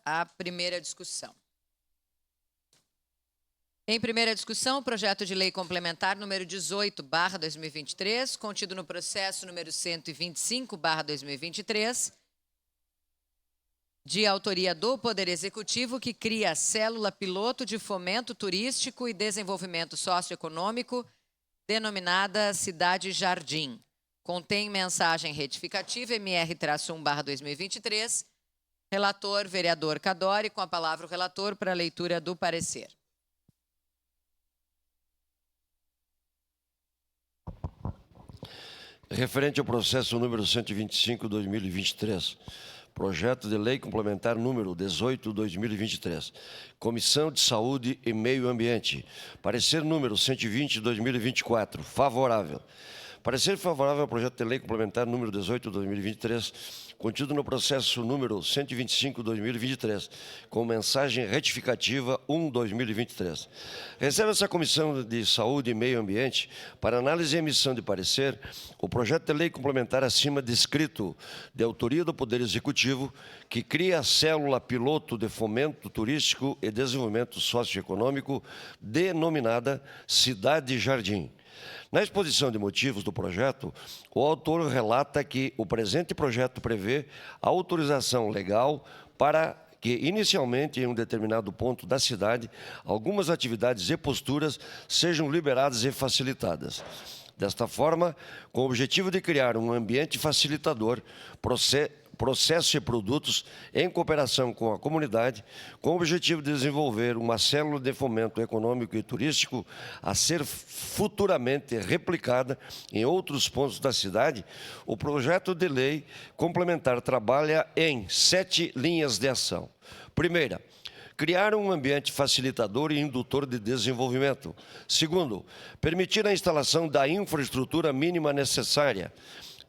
à primeira discussão. Em primeira discussão, o projeto de lei complementar número 18/2023, contido no processo número 125/2023, de autoria do Poder Executivo, que cria a célula piloto de fomento turístico e desenvolvimento socioeconômico, denominada Cidade Jardim. Contém mensagem retificativa MR-1/2023. Relator, vereador Cadori, com a palavra o relator para a leitura do parecer. Referente ao processo número 125/2023, projeto de lei complementar número 18/2023, Comissão de Saúde e Meio Ambiente, parecer número 120/2024, favorável. Parecer favorável ao projeto de lei complementar número 18/2023, contido no processo número 125/2023, com mensagem retificativa 1/2023. Recebe essa Comissão de Saúde e Meio Ambiente para análise e emissão de parecer o projeto de lei complementar acima descrito, de autoria do Poder Executivo, que cria a célula piloto de fomento turístico e desenvolvimento socioeconômico, denominada Cidade Jardim. Na exposição de motivos do projeto, o autor relata que o presente projeto prevê a autorização legal para que, inicialmente, em um determinado ponto da cidade, algumas atividades e posturas sejam liberadas e facilitadas. Desta forma, com o objetivo de criar um ambiente facilitador, processos e produtos em cooperação com a comunidade, com o objetivo de desenvolver uma célula de fomento econômico e turístico a ser futuramente replicada em outros pontos da cidade, o projeto de lei complementar trabalha em 7 linhas de ação. Primeira, criar um ambiente facilitador e indutor de desenvolvimento. Segundo, permitir a instalação da infraestrutura mínima necessária.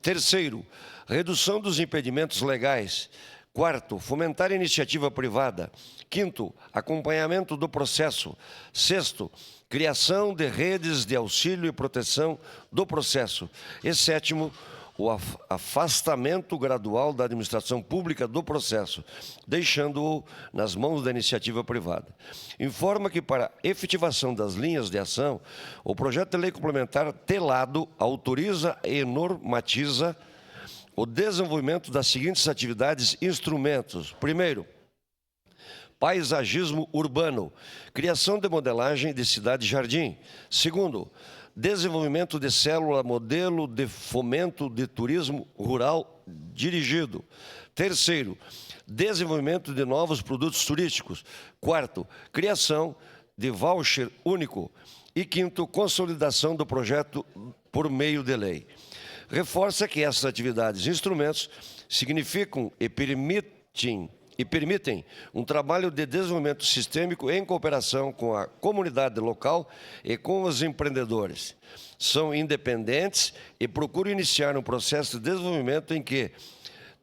Terceiro, redução dos impedimentos legais. Quarto, fomentar a iniciativa privada. Quinto, acompanhamento do processo. Sexto, criação de redes de auxílio e proteção do processo. E sétimo, o afastamento gradual da administração pública do processo, deixando-o nas mãos da iniciativa privada. Informa que, para efetivação das linhas de ação, o projeto de lei complementar telado autoriza e normatiza o desenvolvimento das seguintes atividades e instrumentos. Primeiro, paisagismo urbano, criação de modelagem de cidade-jardim. Segundo, desenvolvimento de célula modelo de fomento de turismo rural dirigido. Terceiro, desenvolvimento de novos produtos turísticos. Quarto, criação de voucher único. E quinto, consolidação do projeto por meio de lei. Reforça que essas atividades e instrumentos significam e permitem um trabalho de desenvolvimento sistêmico em cooperação com a comunidade local e com os empreendedores. São independentes e procuram iniciar um processo de desenvolvimento em que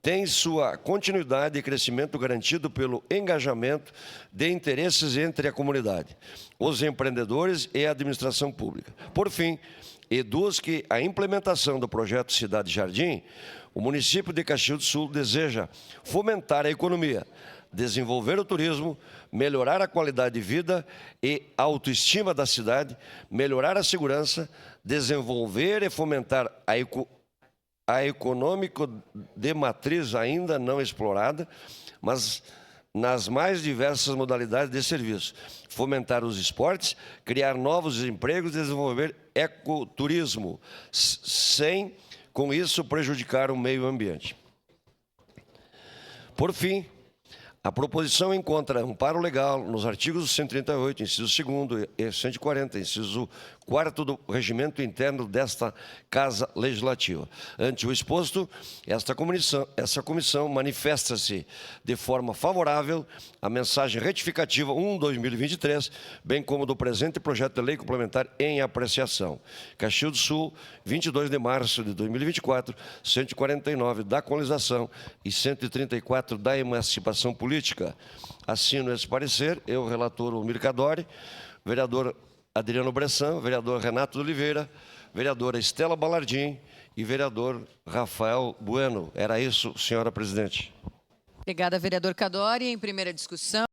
tem sua continuidade e crescimento garantido pelo engajamento de interesses entre a comunidade, os empreendedores e a administração pública. Por fim, eduz que a implementação do projeto Cidade Jardim, o município de Caxias do Sul deseja fomentar a economia, desenvolver o turismo, melhorar a qualidade de vida e a autoestima da cidade, melhorar a segurança, desenvolver e fomentar a econômico de matriz ainda não explorada, mas nas mais diversas modalidades de serviço, fomentar os esportes, criar novos empregos e desenvolver ecoturismo, sem, com isso, prejudicar o meio ambiente. Por fim, a proposição encontra amparo legal nos artigos 138, inciso 2º, e 140, inciso 4º do regimento interno desta Casa Legislativa. Ante o exposto, essa comissão manifesta-se de forma favorável à mensagem retificativa 1/2023, bem como do presente projeto de lei complementar em apreciação. Caxias do Sul, 22 de março de 2024, 149 da colonização e 134 da emancipação política. Assino esse parecer, eu, relator Almir Cadori, vereador Adriano Bressan, vereador Renato Oliveira, vereadora Estela Balardim e vereador Rafael Bueno. Era isso, senhora presidente. Obrigada, vereador Cadori. Em primeira discussão.